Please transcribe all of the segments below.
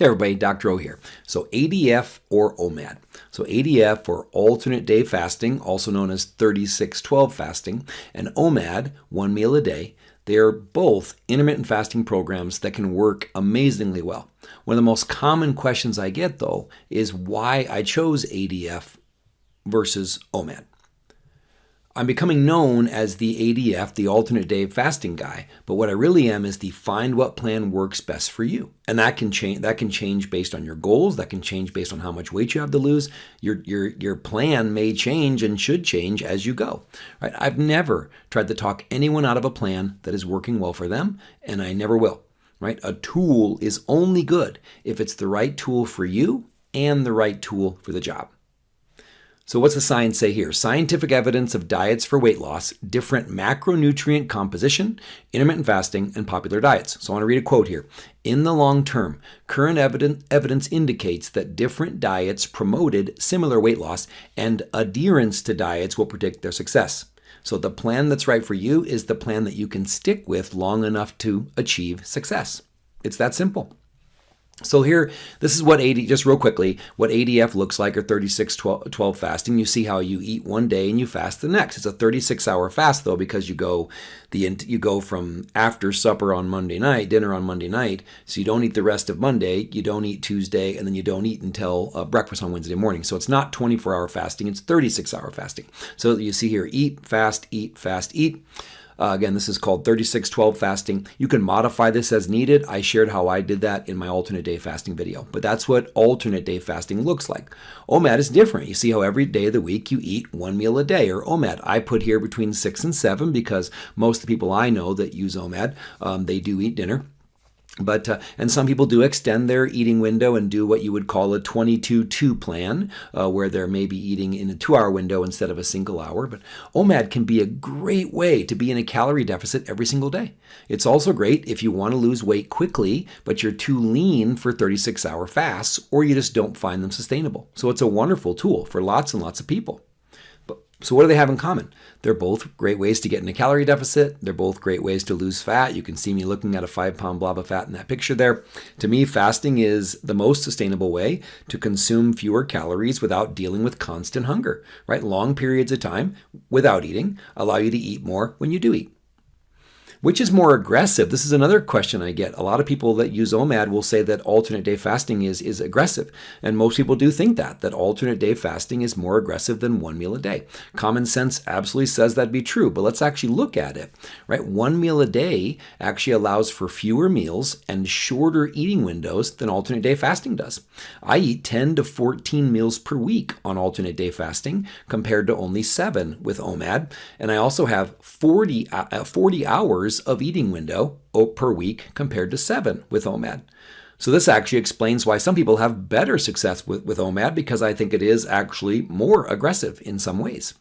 Hey everybody, Dr. O here. So ADF or OMAD. So ADF or alternate day fasting, also known as 36-12 fasting, and OMAD, 1 meal a day, they are both intermittent fasting programs that can work amazingly well. One of the most common questions I get though is why I chose ADF versus OMAD. I'm becoming known as the ADF, the alternate day fasting guy, but what I really am is the find what plan works best for you. And that can change based on your goals, that can change based on how much weight you have to lose. Your plan may change and should change as you go. Right? I've never tried to talk anyone out of a plan that is working well for them, and I never will. Right? A tool is only good if it's the right tool for you and the right tool for the job. So what's the science say here? Scientific evidence of diets for weight loss, different macronutrient composition, intermittent fasting, and popular diets. So I want to read a quote here. In the long term, current evidence indicates that different diets promoted similar weight loss, and adherence to diets will predict their success. So the plan that's right for you is the plan that you can stick with long enough to achieve success. It's that simple. So here, this is what just real quickly, what ADF looks like, or 36-12 fasting. You see how you eat one day and you fast the next. It's a 36-hour fast though, because you go from after supper on Monday night, dinner on Monday night, so you don't eat the rest of Monday, you don't eat Tuesday, and then you don't eat until breakfast on Wednesday morning. So it's not 24-hour fasting, it's 36-hour fasting. So you see here, eat, fast, eat, fast, eat. Again, this is called 36-12 fasting. You can modify this as needed. I shared how I did that in my alternate day fasting video, but that's what alternate day fasting looks like. OMAD is different. You see how every day of the week you eat 1 meal a day, or OMAD. I put here between 6 and 7 because most of the people I know that use OMAD, they do eat dinner. But and some people do extend their eating window and do what you would call a 22-2 plan, where they're maybe eating in a 2-hour window instead of a single hour. But OMAD can be a great way to be in a calorie deficit every single day. It's also great if you want to lose weight quickly, but you're too lean for 36-hour fasts, or you just don't find them sustainable. So it's a wonderful tool for lots and lots of people. So what do they have in common? They're both great ways to get in a calorie deficit. They're both great ways to lose fat. You can see me looking at a 5-pound blob of fat in that picture there. To me, fasting is the most sustainable way to consume fewer calories without dealing with constant hunger, right? Long periods of time without eating allow you to eat more when you do eat. Which is more aggressive? This is another question I get. A lot of people that use OMAD will say that alternate day fasting is aggressive. And most people do think that alternate day fasting is more aggressive than 1 meal a day. Common sense absolutely says that'd be true, but let's actually look at it, right? 1 meal a day actually allows for fewer meals and shorter eating windows than alternate day fasting does. I eat 10 to 14 meals per week on alternate day fasting compared to only 7 with OMAD. And I also have 40 hours of eating window per week compared to 7 with OMAD. So this actually explains why some people have better success with OMAD, because I think it is actually more aggressive in some ways.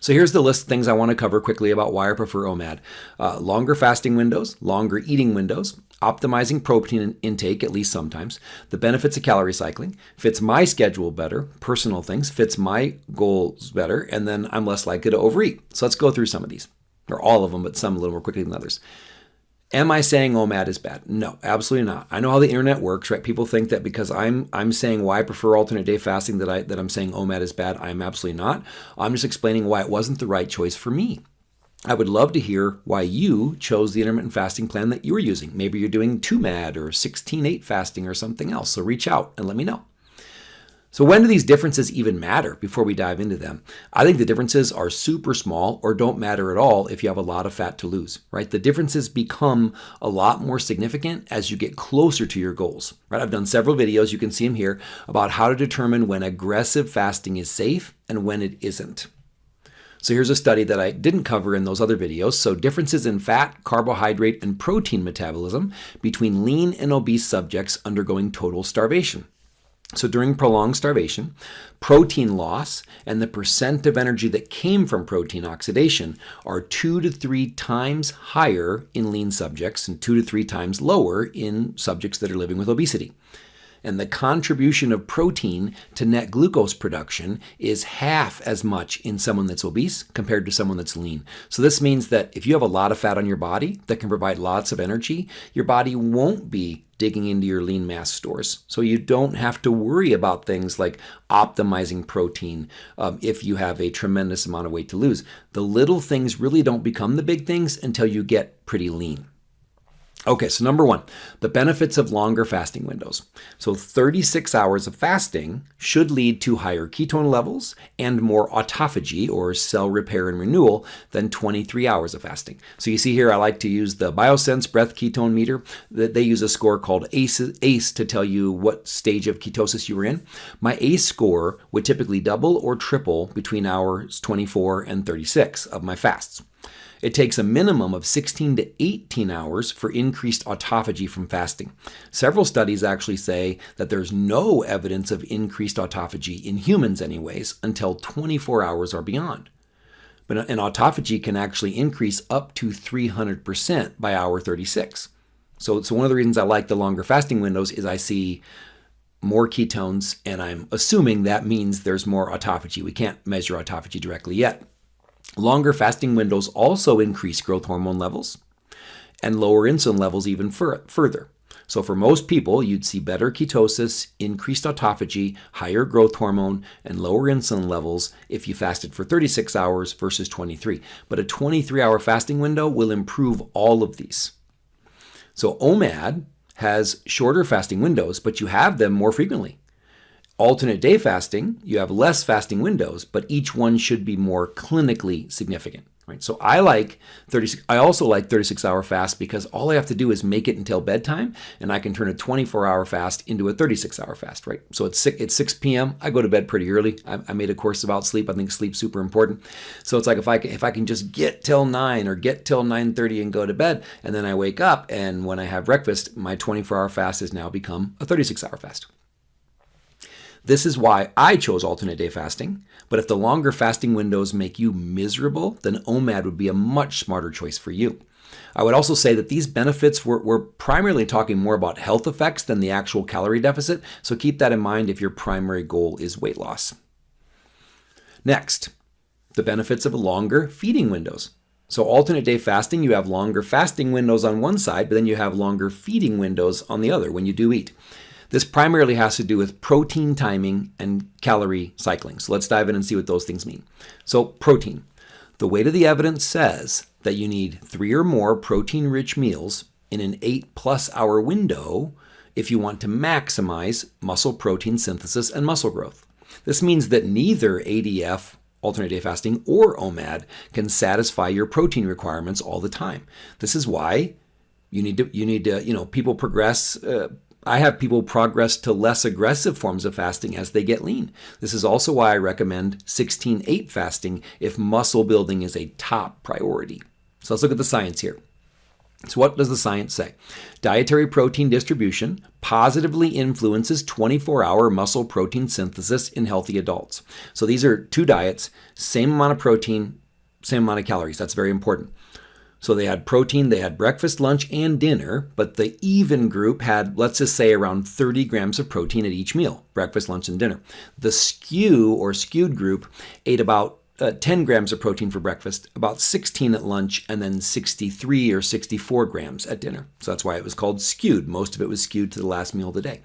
So here's the list of things I want to cover quickly about why I prefer OMAD. Longer fasting windows, longer eating windows, optimizing protein intake, at least sometimes, the benefits of calorie cycling, fits my schedule better, personal things, fits my goals better, and then I'm less likely to overeat. So let's go through some of these. Or all of them, but some a little more quickly than others. Am I saying OMAD is bad? No, absolutely not. I know how the internet works, right? People think that because I'm saying why I prefer alternate day fasting that I'm saying OMAD is bad. I'm absolutely not. I'm just explaining why it wasn't the right choice for me. I would love to hear why you chose the intermittent fasting plan that you were using. Maybe you're doing 2MAD or 16-8 fasting or something else. So reach out and let me know. So when do these differences even matter before we dive into them? I think the differences are super small or don't matter at all if you have a lot of fat to lose, right? The differences become a lot more significant as you get closer to your goals, right? I've done several videos, you can see them here, about how to determine when aggressive fasting is safe and when it isn't. So here's a study that I didn't cover in those other videos. So differences in fat, carbohydrate, and protein metabolism between lean and obese subjects undergoing total starvation. So during prolonged starvation, protein loss and the percent of energy that came from protein oxidation are 2 to 3 times higher in lean subjects and 2 to 3 times lower in subjects that are living with obesity. And the contribution of protein to net glucose production is half as much in someone that's obese compared to someone that's lean. So this means that if you have a lot of fat on your body that can provide lots of energy, your body won't be digging into your lean mass stores. So you don't have to worry about things like optimizing protein if you have a tremendous amount of weight to lose. The little things really don't become the big things until you get pretty lean. Okay, so number one, the benefits of longer fasting windows. So 36 hours of fasting should lead to higher ketone levels and more autophagy, or cell repair and renewal, than 23 hours of fasting. So you see here, I like to use the Biosense breath ketone meter. They use a score called ACE to tell you what stage of ketosis you were in. My ACE score would typically double or triple between hours 24 and 36 of my fasts. It takes a minimum of 16 to 18 hours for increased autophagy from fasting. Several studies actually say that there's no evidence of increased autophagy in humans anyways until 24 hours or beyond. But an autophagy can actually increase up to 300% by hour 36. So one of the reasons I like the longer fasting windows is I see more ketones, and I'm assuming that means there's more autophagy. We can't measure autophagy directly yet. Longer fasting windows also increase growth hormone levels and lower insulin levels even further. So for most people, you'd see better ketosis, increased autophagy, higher growth hormone, and lower insulin levels if you fasted for 36 hours versus 23. But a 23-hour fasting window will improve all of these. So OMAD has shorter fasting windows, but you have them more frequently. Alternate day fasting, you have less fasting windows, but each one should be more clinically significant, right? So I also like 36-hour fast because all I have to do is make it until bedtime, and I can turn a 24-hour fast into a 36-hour fast, right? So it's 6 p.m. I go to bed pretty early. I made a course about sleep. I think sleep's super important. So it's like if I can just get till 9 or get till 9:30 and go to bed, and then I wake up, and when I have breakfast, my 24-hour fast has now become a 36-hour fast. This is why I chose alternate day fasting, but if the longer fasting windows make you miserable, then OMAD would be a much smarter choice for you. I would also say that these benefits, we're primarily talking more about health effects than the actual calorie deficit, so keep that in mind if your primary goal is weight loss. Next, the benefits of longer feeding windows. So alternate day fasting, you have longer fasting windows on one side, but then you have longer feeding windows on the other when you do eat. This primarily has to do with protein timing and calorie cycling. So let's dive in and see what those things mean. So protein. The weight of the evidence says that you need 3 or more protein-rich meals in an 8+ hour window if you want to maximize muscle protein synthesis and muscle growth. This means that neither ADF, alternate day fasting, or OMAD can satisfy your protein requirements all the time. This is why you need to people progress. I have people progress to less aggressive forms of fasting as they get lean. This is also why I recommend 16/8 fasting if muscle building is a top priority. So let's look at the science here. So what does the science say? Dietary protein distribution positively influences 24-hour muscle protein synthesis in healthy adults. So these are two diets, same amount of protein, same amount of calories. That's very important. So they had protein, they had breakfast, lunch, and dinner, but the even group had, let's just say, around 30 grams of protein at each meal, breakfast, lunch, and dinner. The skew or skewed group ate about 10 grams of protein for breakfast, about 16 at lunch, and then 63 or 64 grams at dinner. So that's why it was called skewed. Most of it was skewed to the last meal of the day.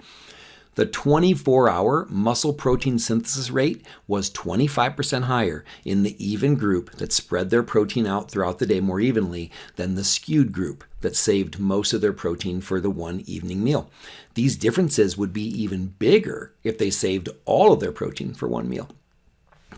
The 24-hour muscle protein synthesis rate was 25% higher in the even group that spread their protein out throughout the day more evenly than the skewed group that saved most of their protein for the one evening meal. These differences would be even bigger if they saved all of their protein for one meal.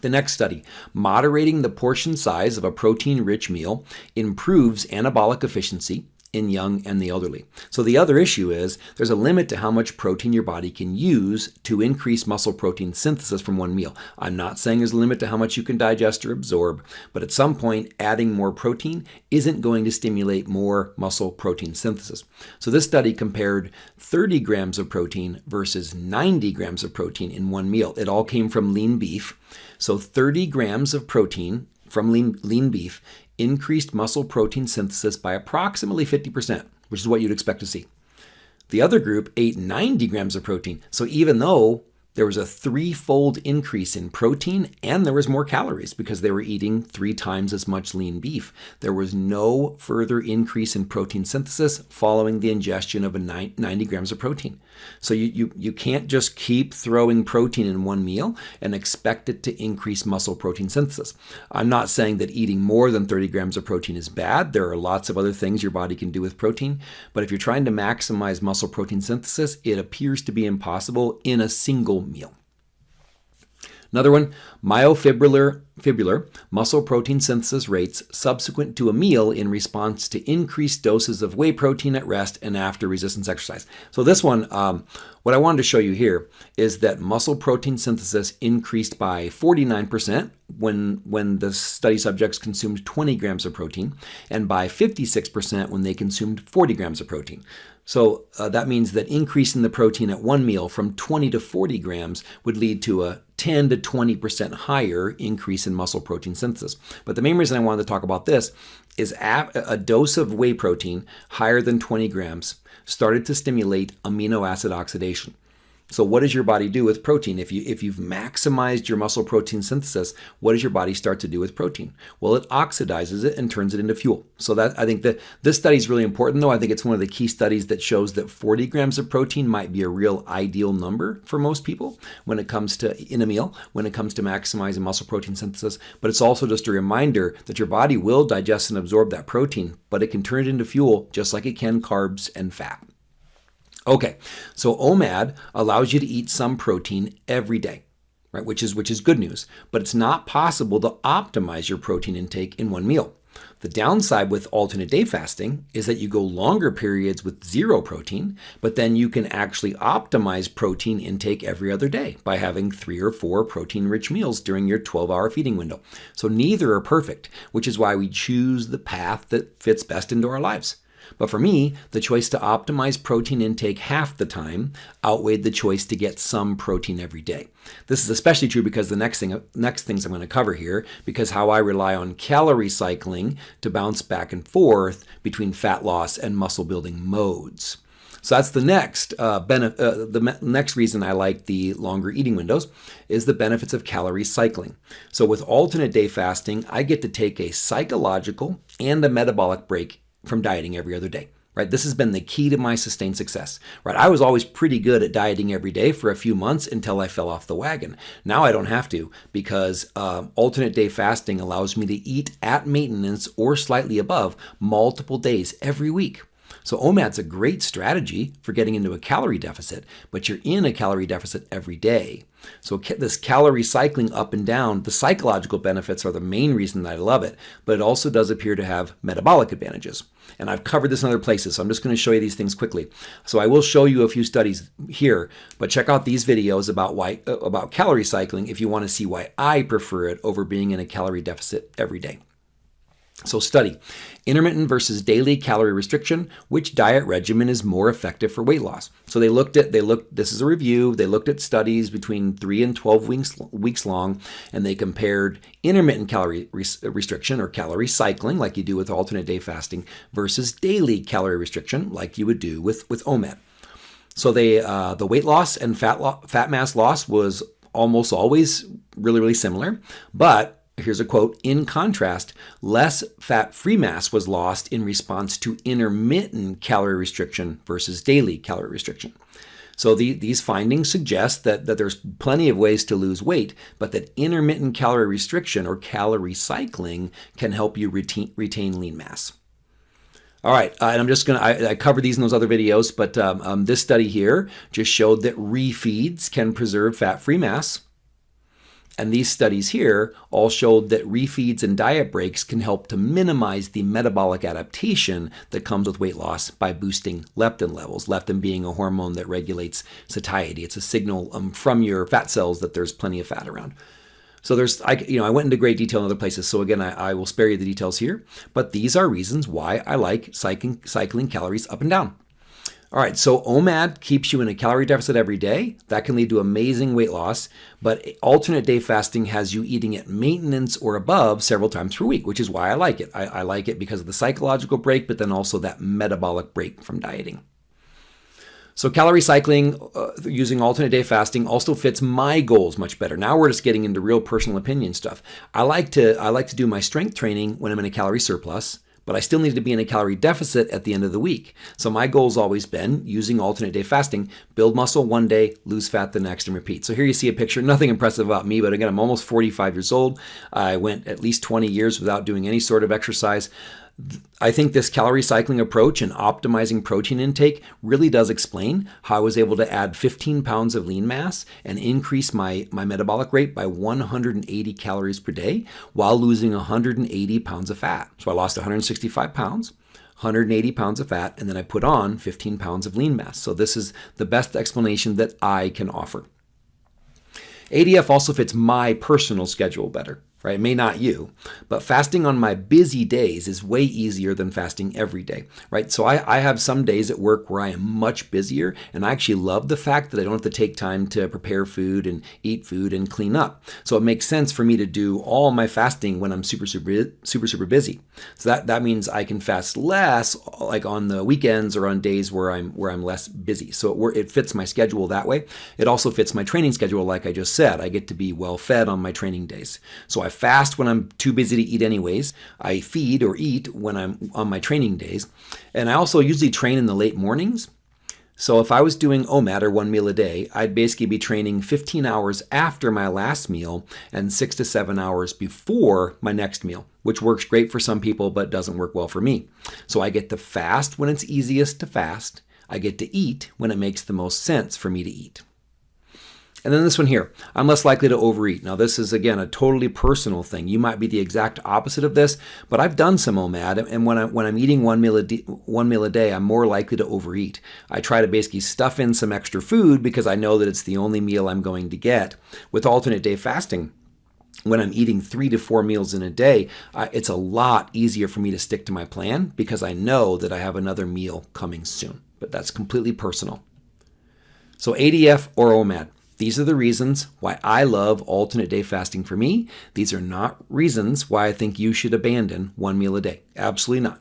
The next study, moderating the portion size of a protein-rich meal improves anabolic efficiency in young and the elderly. So the other issue is there's a limit to how much protein your body can use to increase muscle protein synthesis from one meal. I'm not saying there's a limit to how much you can digest or absorb, but at some point adding more protein isn't going to stimulate more muscle protein synthesis. So this study compared 30 grams of protein versus 90 grams of protein in one meal. It all came from lean beef. So 30 grams of protein from lean beef increased muscle protein synthesis by approximately 50%, which is what you'd expect to see. The other group ate 90 grams of protein. So even though there was a 3-fold increase in protein and there was more calories because they were eating 3 times as much lean beef, there was no further increase in protein synthesis following the ingestion of 90 grams of protein. So you can't just keep throwing protein in one meal and expect it to increase muscle protein synthesis. I'm not saying that eating more than 30 grams of protein is bad. There are lots of other things your body can do with protein. But if you're trying to maximize muscle protein synthesis, it appears to be impossible in a single meal. Another one, myofibrillar muscle protein synthesis rates subsequent to a meal in response to increased doses of whey protein at rest and after resistance exercise. So this one, what I wanted to show you here is that muscle protein synthesis increased by 49% when the study subjects consumed 20 grams of protein, and by 56% when they consumed 40 grams of protein. So that means that increasing the protein at one meal from 20 to 40 grams would lead to a 10 to 20% higher increase in muscle protein synthesis. But the main reason I wanted to talk about this is a dose of whey protein higher than 20 grams started to stimulate amino acid oxidation. So what does your body do with protein? If you've maximized your muscle protein synthesis, what does your body start to do with protein? Well, it oxidizes it and turns it into fuel. So that I think that this study is really important, though. I think it's one of the key studies that shows that 40 grams of protein might be a real ideal number for most people when it comes to in a meal, when it comes to maximizing muscle protein synthesis. But it's also just a reminder that your body will digest and absorb that protein, but it can turn it into fuel just like it can carbs and fat. Okay, so OMAD allows you to eat some protein every day, right? Which is good news, but it's not possible to optimize your protein intake in one meal. The downside with alternate day fasting is that you go longer periods with zero protein, but then you can actually optimize protein intake every other day by having 3 or 4 protein-rich meals during your 12-hour feeding window. So neither are perfect, which is why we choose the path that fits best into our lives. But for me, the choice to optimize protein intake half the time outweighed the choice to get some protein every day. This is especially true because the next things I'm going to cover here, because how I rely on calorie cycling to bounce back and forth between fat loss and muscle building modes. So that's the next the next reason I like the longer eating windows is the benefits of calorie cycling. So with alternate day fasting, I get to take a psychological and a metabolic break from dieting every other day, right? This has been the key to my sustained success, right? I was always pretty good at dieting every day for a few months until I fell off the wagon. Now I don't have to because alternate day fasting allows me to eat at maintenance or slightly above multiple days every week. So OMAD's a great strategy for getting into a calorie deficit, but you're in a calorie deficit every day. So this calorie cycling up and down, the psychological benefits are the main reason that I love it, but it also does appear to have metabolic advantages. And I've covered this in other places, so I'm just going to show you these things quickly. So I will show you a few studies here, but check out these videos about calorie cycling if you want to see why I prefer it over being in a calorie deficit every day. So study, intermittent versus daily calorie restriction, which diet regimen is more effective for weight loss? So this is a review, they looked at studies between 3 and 12 weeks long, and they compared intermittent calorie restriction or calorie cycling, like you do with alternate day fasting, versus daily calorie restriction, like you would do with OMAD. So the weight loss and fat mass loss was almost always really, really similar, but here's a quote, in contrast, less fat-free mass was lost in response to intermittent calorie restriction versus daily calorie restriction. So these findings suggest that there's plenty of ways to lose weight, but that intermittent calorie restriction or calorie cycling can help you retain lean mass. All right, and I covered these in those other videos, but this study here just showed that refeeds can preserve fat-free mass. And these studies here all showed that refeeds and diet breaks can help to minimize the metabolic adaptation that comes with weight loss by boosting leptin levels, leptin being a hormone that regulates satiety. It's a signal from your fat cells that there's plenty of fat around. So I went into great detail in other places, so again, I will spare you the details here, but these are reasons why I like cycling calories up and down. All right, so OMAD keeps you in a calorie deficit every day. That can lead to amazing weight loss, but alternate day fasting has you eating at maintenance or above several times per week, which is why I like it. I like it because of the psychological break, but then also that metabolic break from dieting. So calorie cycling using alternate day fasting also fits my goals much better. Now we're just getting into real personal opinion stuff. I like to do my strength training when I'm in a calorie surplus, but I still need to be in a calorie deficit at the end of the week. So my goal's always been using alternate day fasting, build muscle one day, lose fat the next, and repeat. So here you see a picture, nothing impressive about me, but again, I'm almost 45 years old. I went at least 20 years without doing any sort of exercise. I think this calorie cycling approach and optimizing protein intake really does explain how I was able to add 15 pounds of lean mass and increase my metabolic rate by 180 calories per day while losing 180 pounds of fat. So I lost 165 pounds, 180 pounds of fat, and then I put on 15 pounds of lean mass. So this is the best explanation that I can offer. ADF also fits my personal schedule better. Right? It may not you, but fasting on my busy days is way easier than fasting every day, right? So I have some days at work where I am much busier, and I actually love the fact that I don't have to take time to prepare food and eat food and clean up. So it makes sense for me to do all my fasting when I'm super busy. So that means I can fast less, like on the weekends or on days where I'm less busy. So it fits my schedule that way. It also fits my training schedule, like I just said. I get to be well fed on my training days. So I fast when I'm too busy to eat anyways. I feed or eat when I'm on my training days. And I also usually train in the late mornings. So if I was doing OMAD or 1 meal a day, I'd basically be training 15 hours after my last meal and 6 to 7 hours before my next meal, which works great for some people but doesn't work well for me. So I get to fast when it's easiest to fast. I get to eat when it makes the most sense for me to eat. And then this one here, I'm less likely to overeat. Now this is, again, a totally personal thing. You might be the exact opposite of this, but I've done some OMAD, and when I'm eating one meal a day, I'm more likely to overeat. I try to basically stuff in some extra food because I know that it's the only meal I'm going to get. With alternate day fasting, when I'm eating 3 to 4 meals in a day, it's a lot easier for me to stick to my plan because I know that I have another meal coming soon. But that's completely personal. So ADF or OMAD. These are the reasons why I love alternate day fasting for me. These are not reasons why I think you should abandon 1 meal a day. Absolutely not.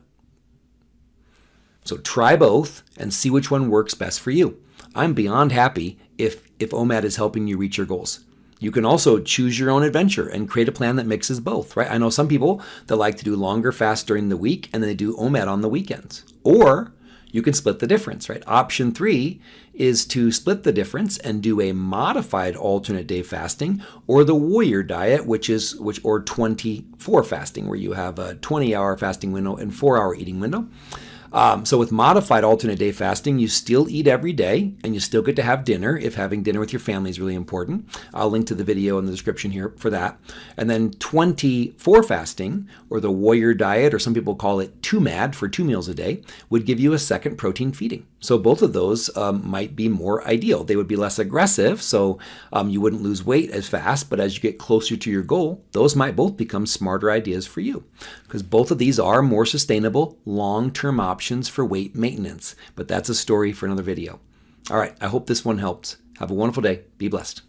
So try both and see which one works best for you. I'm beyond happy if OMAD is helping you reach your goals. You can also choose your own adventure and create a plan that mixes both, right? I know some people that like to do longer fasts during the week and then they do OMAD on the weekends. Or you can split the difference, right? Option 3 is to split the difference and do a modified alternate day fasting or the warrior diet, or 24 fasting, where you have a 20-hour fasting window and 4-hour eating window. So with modified alternate day fasting, you still eat every day and you still get to have dinner if having dinner with your family is really important. I'll link to the video in the description here for that. And then 24 fasting, or the warrior diet, or some people call it 2MAD for 2 meals a day, would give you a second protein feeding. So both of those might be more ideal. They would be less aggressive, so you wouldn't lose weight as fast, but as you get closer to your goal, those might both become smarter ideas for you, because both of these are more sustainable, long-term options for weight maintenance. But that's a story for another video. All right, I hope this one helps. Have a wonderful day. Be blessed.